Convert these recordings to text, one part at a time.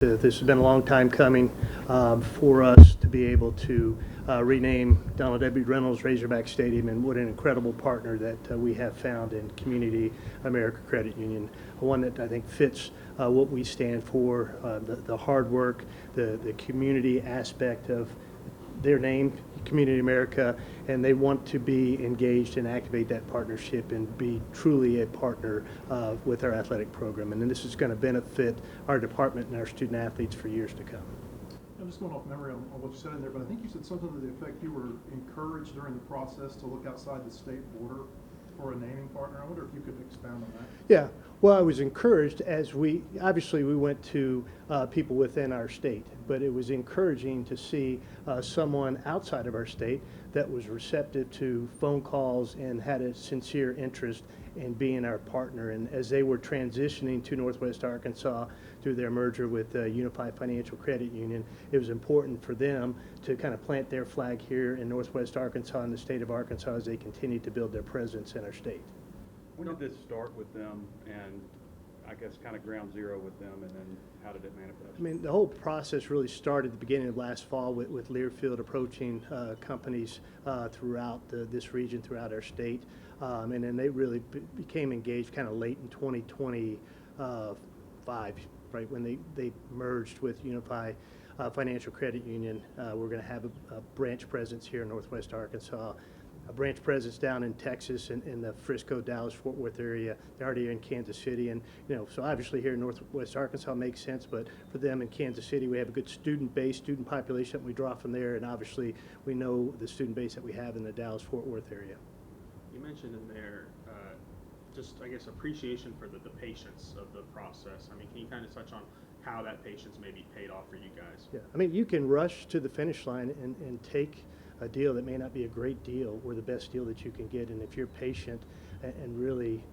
This has been a long time coming for us to be able to rename Donald W. Reynolds Razorback Stadium, and what an incredible partner that we have found in Community America Credit Union, one that I think fits what we stand for, the hard work, the community aspect of their name, Community America, and they want to be engaged and activate that partnership and be truly a partner with our athletic program. And then this is going to benefit our department and our student athletes for years to come. I'm just going off memory on what you said in there, but I think you said something to the effect you were encouraged during the process to look outside the state border for a naming partner. I wonder if you could expound on that. Yeah, well, I was encouraged as we went to people within our state, but it was encouraging to see someone outside of our state that was receptive to phone calls and had a sincere interest in being our partner. And as they were transitioning to Northwest Arkansas through their merger with Unified Financial Credit Union, it was important for them to kind of plant their flag here in Northwest Arkansas and the state of Arkansas as they continue to build their presence in our state. When did this start with them, and I guess kind of ground zero with them, and then how did it manifest? I mean, the whole process really started at the beginning of last fall with Learfield approaching companies throughout this region, throughout our state. And then they really became engaged kind of late in 2025, right, when they merged with Unified Financial Credit Union. We're going to have a branch presence here in Northwest Arkansas, a branch presence down in Texas, in the Frisco, Dallas, Fort Worth area. They're already in Kansas City, and so obviously here in Northwest Arkansas makes sense, but for them in Kansas City, we have a good student population that we draw from there, and obviously we know the student base that we have in the Dallas, Fort Worth area. You mentioned in there just, I guess, appreciation for the patience of the process. I mean, can you kind of touch on how that patience maybe paid off for you guys? Yeah, I mean, you can rush to the finish line and take a deal that may not be a great deal or the best deal that you can get. And if you're patient and really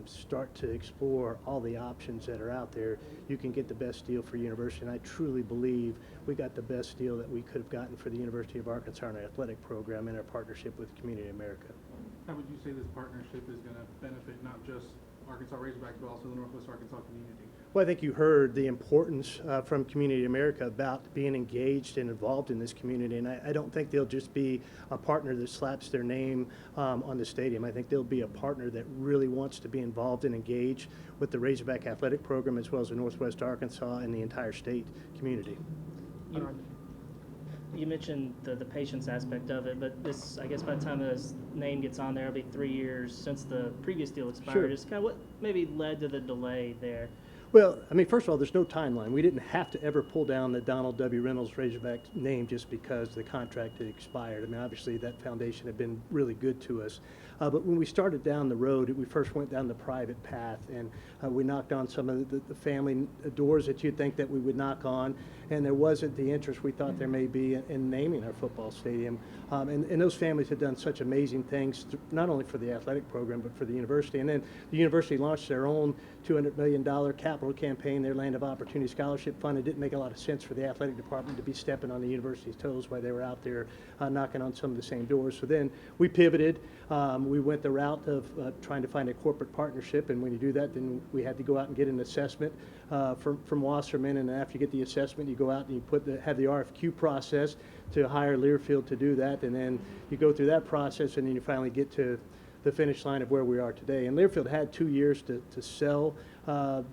start to explore all the options that are out there, you can get the best deal for university. And I truly believe we got the best deal that we could have gotten for the University of Arkansas in our athletic program in our partnership with Community America. How would you say this partnership is going to benefit not just Arkansas Razorbacks, but also the Northwest Arkansas community? Well, I think you heard the importance from Community America about being engaged and involved in this community, and I don't think they'll just be a partner that slaps their name on the stadium. I think they'll be a partner that really wants to be involved and engaged with the Razorback athletic program as well as the Northwest Arkansas and the entire state community. You mentioned the patience aspect of it, but this, I guess by the time this name gets on there, it'll be 3 years since the previous deal expired. Sure. Just kind of what maybe led to the delay there? Well, I mean, first of all, there's no timeline. We didn't have to ever pull down the Donald W. Reynolds Razorback name just because the contract had expired. I mean, obviously that foundation had been really good to us. But when we started down the road, we first went down the private path, and we knocked on some of the family doors that you'd think that we would knock on, and there wasn't the interest we thought there may be in naming our football stadium. And those families had done such amazing things, not only for the athletic program, but for the university. And then the university launched their own $200 million capital campaign, their Land of Opportunity Scholarship Fund. It didn't make a lot of sense for the athletic department to be stepping on the university's toes while they were out there knocking on some of the same doors. So then we pivoted. We went the route of trying to find a corporate partnership, and when you do that, then we had to go out and get an assessment from Wasserman, and after you get the assessment, you go out and you have the RFQ process to hire Learfield to do that, and then you go through that process, and then you finally get to the finish line of where we are today. And Learfield had 2 years to sell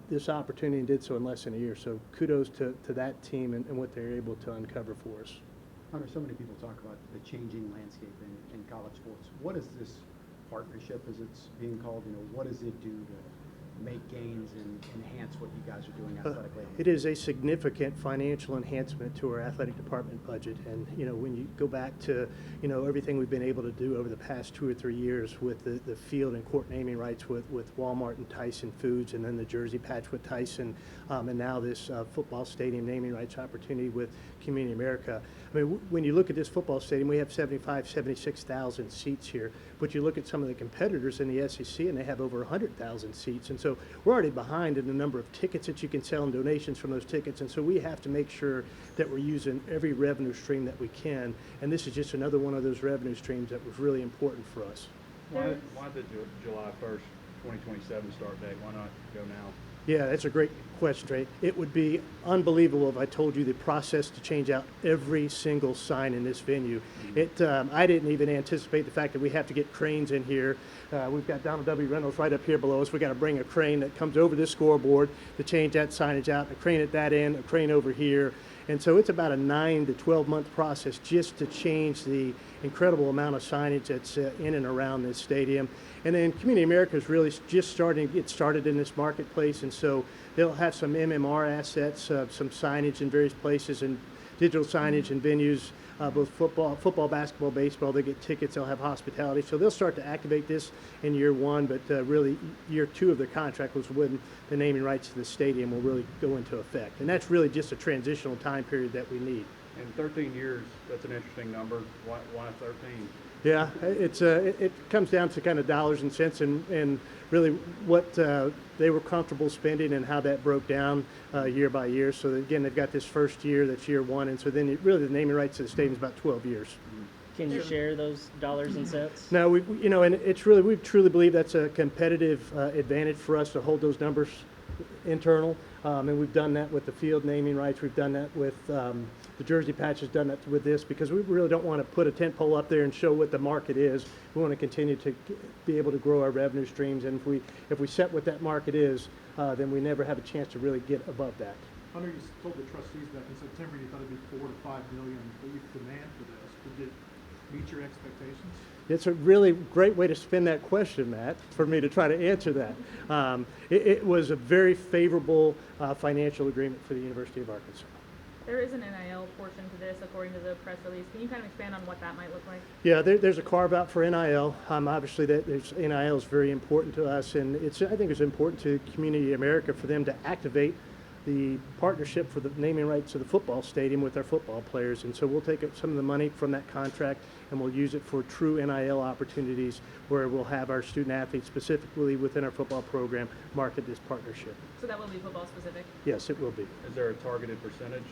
this opportunity and did so in less than a year. So kudos to that team and what they're able to uncover for us. Hunter, so many people talk about the changing landscape in college sports. What is this partnership, as it's being called? What does it do to make gains and enhance what you guys are doing athletically? It is a significant financial enhancement to our athletic department budget. And, when you go back to, everything we've been able to do over the past 2 or 3 years with the field and court naming rights with Walmart and Tyson Foods, and then the jersey patch with Tyson, and now this football stadium naming rights opportunity with Community America. I mean, when you look at this football stadium, we have 76,000 seats here. But you look at some of the competitors in the SEC, and they have over 100,000 seats. And so we're already behind in the number of tickets that you can sell and donations from those tickets. And so we have to make sure that we're using every revenue stream that we can. And this is just another one of those revenue streams that was really important for us. Why the July 1st, 2027 start date? Why not go now? Yeah, that's a great question, Trey. It would be unbelievable if I told you the process to change out every single sign in this venue. I didn't even anticipate the fact that we have to get cranes in here. We've got Donald W. Reynolds right up here below us. We got to bring a crane that comes over this scoreboard to change that signage out, a crane at that end, a crane over here. And so it's about a 9 to 12 month process just to change the incredible amount of signage that's in and around this stadium. And then Community America is really just starting to get started in this marketplace, and so they'll have some MMR assets, some signage in various places, and digital signage in venues, both football, basketball, baseball. They get tickets, they'll have hospitality. So they'll start to activate this in year one, but really year two of the contract was when the naming rights to the stadium will really go into effect. And that's really just a transitional time period that we need. In 13 years, that's an interesting number. Why 13? Yeah, it comes down to kind of dollars and cents and really what they were comfortable spending and how that broke down year by year. So that, again, they've got this first year, that's year one, and so then really the naming rights to the stadium is about 12 years. Can you share those dollars and cents? No, and it's really, we truly believe that's a competitive advantage for us to hold those numbers internal. And we've done that with the field naming rights. We've done that with the jersey patches, done that with this, because we really don't want to put a tent pole up there and show what the market is. We want to continue to be able to grow our revenue streams. And if we set what that market is, then we never have a chance to really get above that. I know you told the trustees back in September you thought it'd be $4 to $5 million that you could demand for this. Did it meet your expectations? It's a really great way to spin that question, Matt, for me to try to answer that. It was a very favorable financial agreement for the University of Arkansas. There is an NIL portion to this, according to the press release. Can you kind of expand on what that might look like? Yeah, there's a carve out for NIL. Obviously, NIL is very important to us, and I think it's important to Community America for them to activate the partnership for the naming rights of the football stadium with our football players. And so we'll take some of the money from that contract and we'll use it for true NIL opportunities where we'll have our student athletes specifically within our football program market this partnership. So that will be football specific? Yes, it will be. Is there a targeted percentage?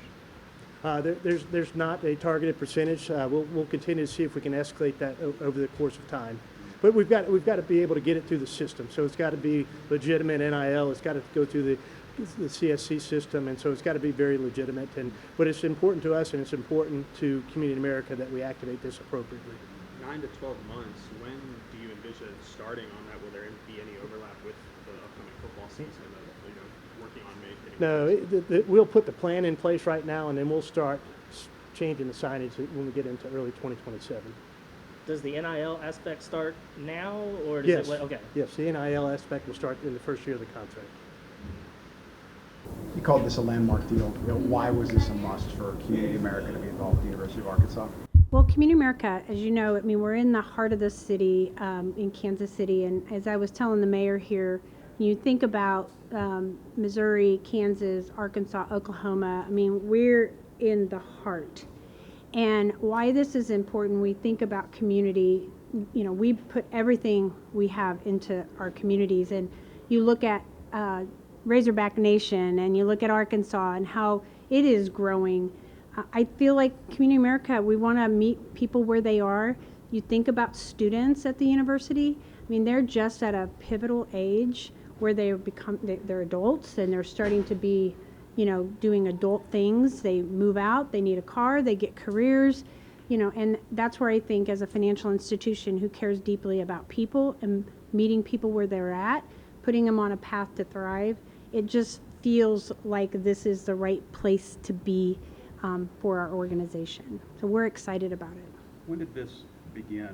There's not a targeted percentage. We'll continue to see if we can escalate that over the course of time. But we've got to be able to get it through the system. So it's got to be legitimate NIL. It's got to go through the CSC system, and so it's got to be very legitimate. But it's important to us, and it's important to Community America that we activate this appropriately. 9 to 12 months, when do you envision starting on that? Will there be any overlap with the upcoming football season of, working on making? No, we'll put the plan in place right now, and then we'll start changing the signage when we get into early 2027. Does the NIL aspect start now, or does Yes. it wait? Okay. Yes, the NIL aspect will start in the first year of the contract. You called this a landmark deal. Why was this a must for Community America to be involved with the University of Arkansas? Well, Community America, as you know, we're in the heart of the city, in Kansas City, and as I was telling the mayor here, you think about Missouri, Kansas, Arkansas, Oklahoma. We're in the heart. And why this is important, we think about community. We put everything we have into our communities, and you look at Razorback Nation, and you look at Arkansas and how it is growing. I feel like Community America, we want to meet people where they are. You think about students at the university. They're just at a pivotal age where they're adults and they're starting to be, doing adult things. They move out, they need a car, they get careers, and that's where I think as a financial institution who cares deeply about people and meeting people where they're at, putting them on a path to thrive, it just feels like this is the right place to be for our organization. So we're excited about it. When did this begin?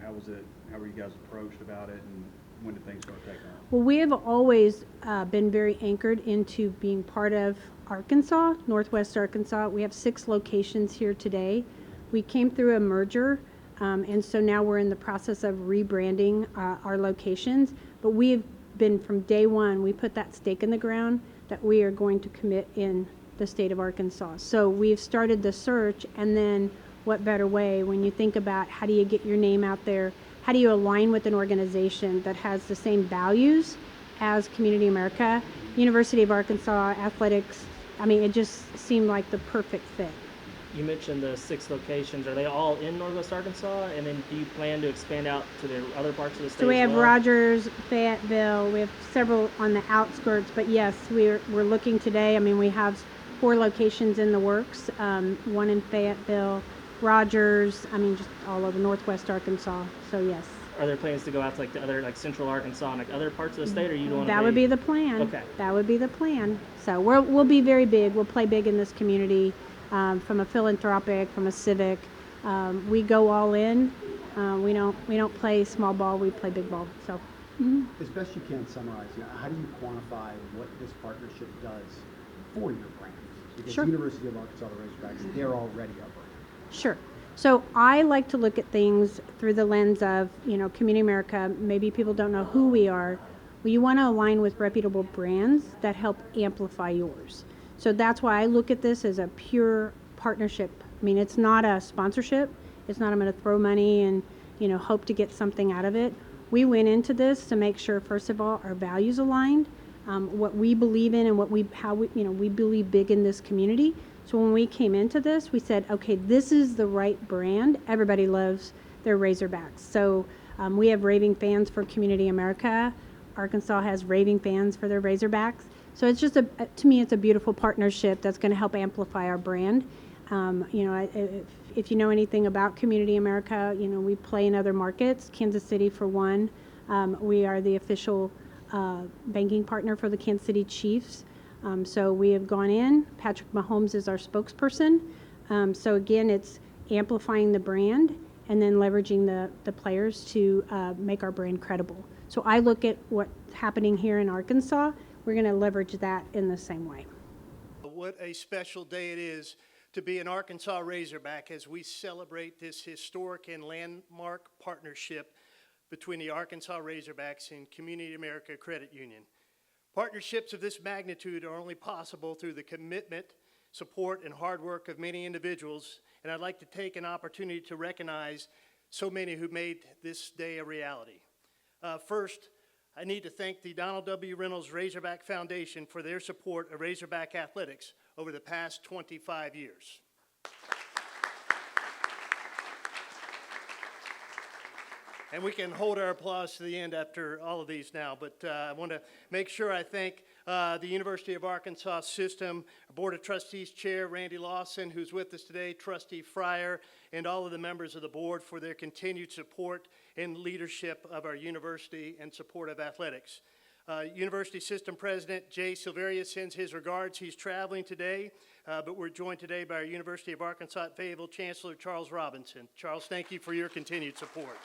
How were you guys approached about it, and when did things start taking off? Well, we have always been very anchored into being part of Arkansas, Northwest Arkansas. We have 6 locations here today. We came through a merger, and so now we're in the process of rebranding our locations. But we have been, from day one, we put that stake in the ground that we are going to commit in the state of Arkansas. So we've started the search, and then what better way when you think about how do you get your name out there? How do you align with an organization that has the same values as Community America? University of Arkansas, athletics, it just seemed like the perfect fit. you mentioned the 6 locations. Are they all in Northwest Arkansas? And then do you plan to expand out to the other parts of the state So we as have well? Rogers, Fayetteville, we have several on the outskirts, but yes, we're looking today. I mean, we have 4 locations in the works, one in Fayetteville, Rogers, I mean, just all over Northwest Arkansas, so yes. Are there plans to go out to like the other, like Central Arkansas and like other parts of the state, or you don't want to? That would be the plan. Okay. That would be the plan. So we'll be very big. We'll play big in this community, from a philanthropic, from a civic. We go all in. We don't play small ball. We play big ball. So. As best you can summarize, how do you quantify what this partnership does for your brand? Because Sure. University of Arkansas the Razorbacks, they're already a brand. Sure. So I like to look at things through the lens of, Community America. Maybe people don't know who we are. Well, you want to align with reputable brands that help amplify yours. So that's why I look at this as a pure partnership. I mean, it's not a sponsorship. It's not I'm going to throw money and, hope to get something out of it. We went into this to make sure, first of all, our values aligned, what we believe in and we believe big in this community. So when we came into this, we said, okay, this is the right brand. Everybody loves their Razorbacks. So we have raving fans for Community America. Arkansas has raving fans for their Razorbacks. So it's just to me, it's a beautiful partnership that's going to help amplify our brand. If you know anything about Community America, we play in other markets. Kansas City, for one, we are the official banking partner for the Kansas City Chiefs. So we have gone in. Patrick Mahomes is our spokesperson. So again, it's amplifying the brand and then leveraging the players to make our brand credible. So I look at what's happening here in Arkansas. We're going to leverage that in the same way. What a special day it is to be an Arkansas Razorback as we celebrate this historic and landmark partnership between the Arkansas Razorbacks and Community America Credit Union. Partnerships of this magnitude are only possible through the commitment, support, and hard work of many individuals, and I'd like to take an opportunity to recognize so many who made this day a reality. First, I need to thank the Donald W. Reynolds Razorback Foundation for their support of Razorback athletics over the past 25 years. And we can hold our applause to the end after all of these now, but I want to make sure I thank the University of Arkansas System, Board of Trustees Chair Randy Lawson, who's with us today, Trustee Fryer, and all of the members of the board for their continued support and leadership of our university and support of athletics. University System President Jay Silveria sends his regards. He's traveling today, but we're joined today by our University of Arkansas at Fayetteville Chancellor Charles Robinson. Charles, thank you for your continued support.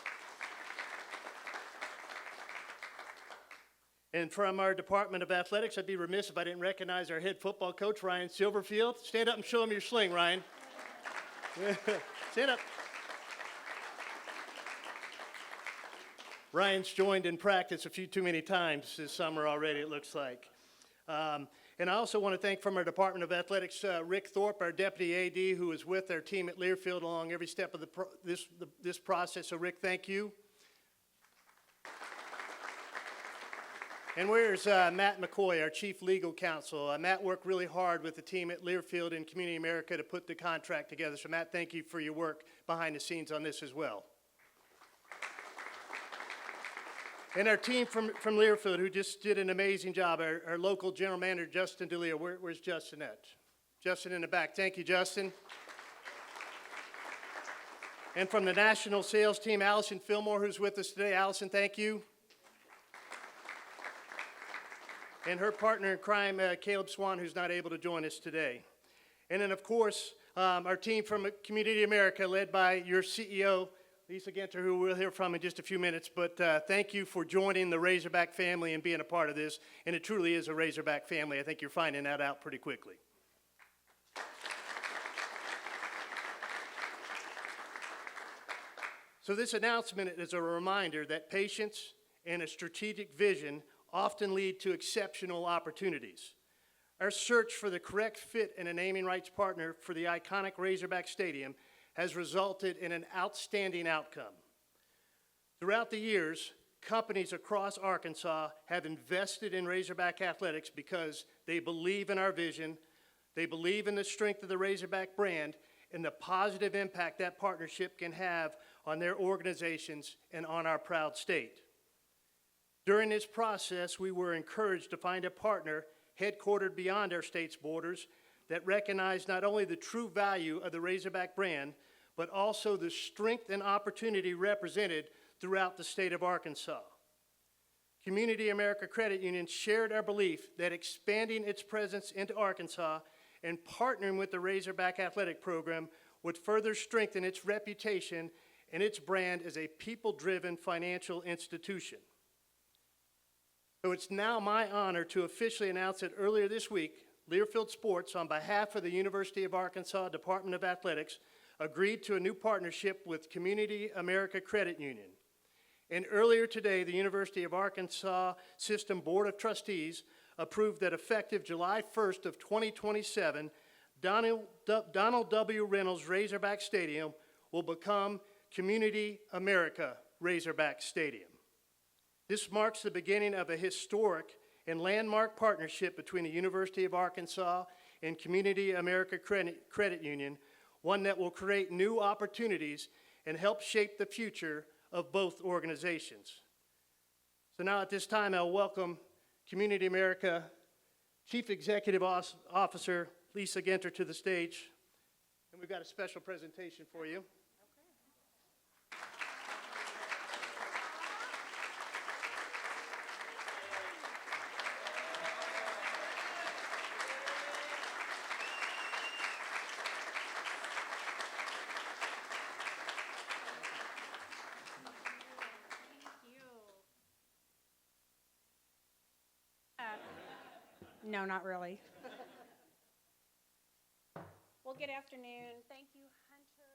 And from our Department of Athletics, I'd be remiss if I didn't recognize our head football coach, Ryan Silverfield. Stand up and show him your sling, Ryan. Stand up. Ryan's joined in practice a few too many times this summer already, it looks like. And I also want to thank from our Department of Athletics, Rick Thorpe, our Deputy AD, who is with our team at Learfield along every step of this process. So Rick, thank you. And where's Matt McCoy, our Chief Legal Counsel? Matt worked really hard with the team at Learfield and Community America to put the contract together. So Matt, thank you for your work behind the scenes on this as well. And our team from Learfield, who just did an amazing job, our local general manager, Justin DeLeo. Where's Justin at? Justin in the back. Thank you, Justin. And from the national sales team, Allison Fillmore, who's with us today. Allison, thank you. And her partner in crime, Caleb Swan, who's not able to join us today. And then, of course, our team from Community America, led by your CEO, Lisa Genter, who we'll hear from in just a few minutes. But thank you for joining the Razorback family and being a part of this. And it truly is a Razorback family. I think you're finding that out pretty quickly. So this announcement is a reminder that patience and a strategic vision often lead to exceptional opportunities. Our search for the correct fit and a naming rights partner for the iconic Razorback Stadium has resulted in an outstanding outcome. Throughout the years, companies across Arkansas have invested in Razorback athletics because they believe in our vision, they believe in the strength of the Razorback brand, and the positive impact that partnership can have on their organizations and on our proud state. During this process, we were encouraged to find a partner headquartered beyond our state's borders that recognized not only the true value of the Razorback brand, but also the strength and opportunity represented throughout the state of Arkansas. Community America Credit Union shared our belief that expanding its presence into Arkansas and partnering with the Razorback Athletic Program would further strengthen its reputation and its brand as a people-driven financial institution. So it's now my honor to officially announce that earlier this week, Learfield Sports, on behalf of the University of Arkansas Department of Athletics, agreed to a new partnership with Community America Credit Union. And earlier today, the University of Arkansas System Board of Trustees approved that effective July 1st of 2027, Donald W. Reynolds Razorback Stadium will become Community America Razorback Stadium. This marks the beginning of a historic and landmark partnership between the University of Arkansas and Community America Credit Union, one that will create new opportunities and help shape the future of both organizations. So now at this time, I'll welcome Community America Chief Executive Officer Lisa Genter to the stage. And we've got a special presentation for you. No, not really. Well, good afternoon. Thank you, Hunter.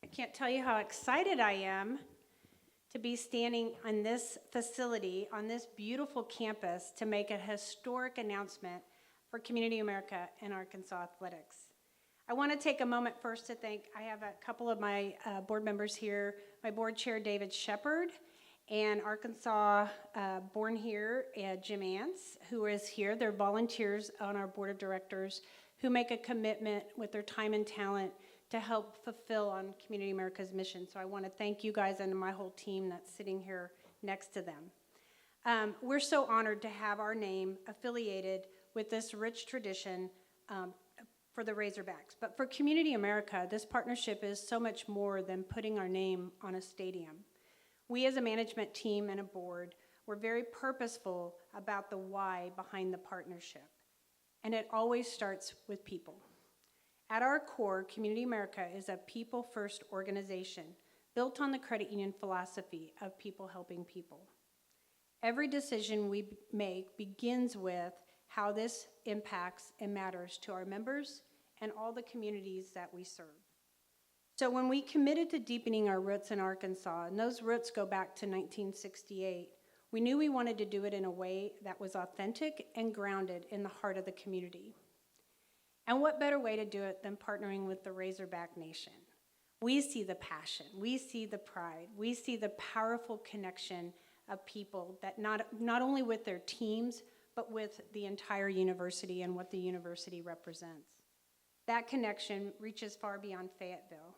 I can't tell you how excited I am to be standing on this facility, on this beautiful campus, to make a historic announcement for Community America and Arkansas Athletics. I want to take a moment first to thank, I have a couple of my board members here, my board chair, David Shepard, and Arkansas born here, Jim Ants, who is here. They're volunteers on our board of directors who make a commitment with their time and talent to help fulfill on Community America's mission. So I want to thank you guys and my whole team that's sitting here next to them. We're so honored to have our name affiliated with this rich tradition for the Razorbacks. But for Community America, this partnership is so much more than putting our name on a stadium. We as a management team and a board were very purposeful about the why behind the partnership. And it always starts with people. At our core, Community America is a people-first organization built on the credit union philosophy of people helping people. Every decision we make begins with how this impacts and matters to our members and all the communities that we serve. So when we committed to deepening our roots in Arkansas, and those roots go back to 1968, we knew we wanted to do it in a way that was authentic and grounded in the heart of the community. And what better way to do it than partnering with the Razorback Nation? We see the passion, we see the pride, we see the powerful connection of people that not only with their teams, but with the entire university and what the university represents. That connection reaches far beyond Fayetteville.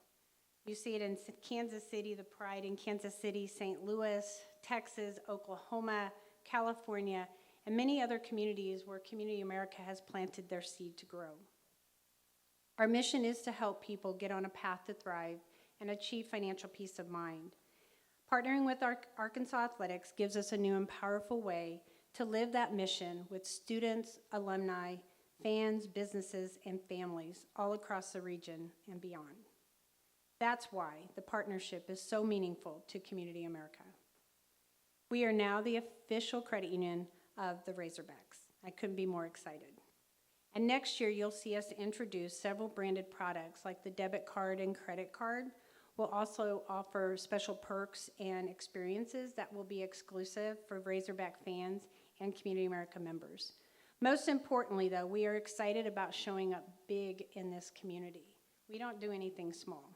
You see it in Kansas City, the pride in Kansas City, St. Louis, Texas, Oklahoma, California, and many other communities where Community America has planted their seed to grow. Our mission is to help people get on a path to thrive and achieve financial peace of mind. Partnering with Arkansas Athletics gives us a new and powerful way to live that mission with students, alumni, fans, businesses, and families all across the region and beyond. That's why the partnership is so meaningful to Community America. We are now the official credit union of the Razorbacks. I couldn't be more excited. And next year, you'll see us introduce several branded products like the debit card and credit card. We'll also offer special perks and experiences that will be exclusive for Razorback fans and Community America members. Most importantly, though, we are excited about showing up big in this community. We don't do anything small.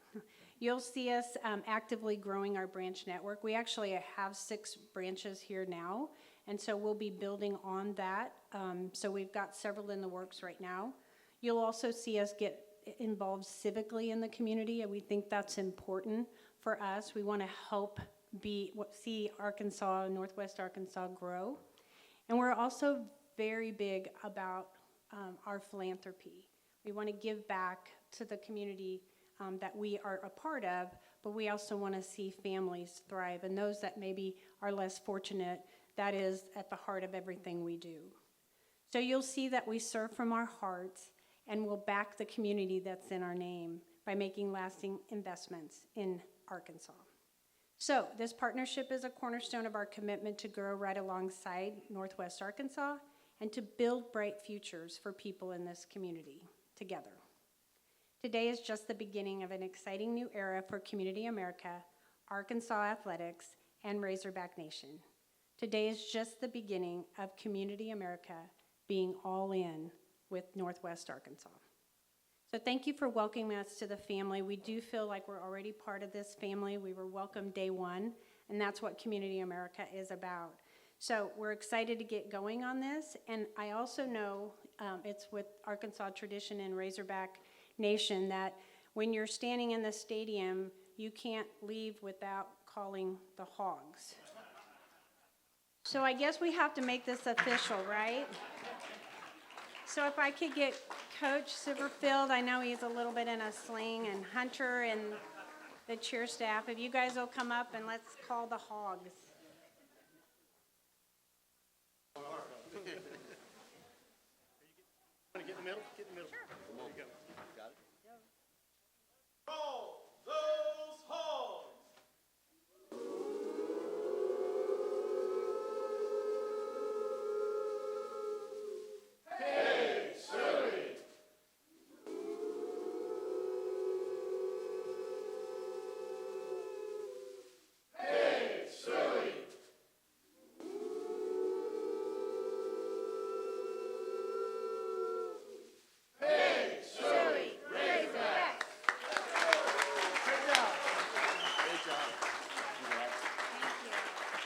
You'll see us actively growing our branch network. We actually have 6 branches here now, and so we'll be building on that. So we've got several in the works right now. You'll also see us get involved civically in the community, and we think that's important for us. We want to help see Arkansas, Northwest Arkansas grow. And we're also very big about our philanthropy. We want to give back to the community that we are a part of, but we also want to see families thrive, and those that maybe are less fortunate, that is at the heart of everything we do. So you'll see that we serve from our hearts, and we'll back the community that's in our name by making lasting investments in Arkansas. So this partnership is a cornerstone of our commitment to grow right alongside Northwest Arkansas and to build bright futures for people in this community together. Today is just the beginning of an exciting new era for Community America, Arkansas athletics, and Razorback Nation. Today is just the beginning of Community America being all in with Northwest Arkansas. So thank you for welcoming us to the family. We do feel like we're already part of this family. We were welcomed day one, and that's what Community America is about. So we're excited to get going on this, and I also know it's with Arkansas tradition and Razorback Nation that when you're standing in the stadium, you can't leave without calling the Hogs. So I guess we have to make this official, right? So if I could get Coach Silverfield, I know he's a little bit in a sling, and Hunter and the cheer staff, if you guys will come up and let's call the Hogs.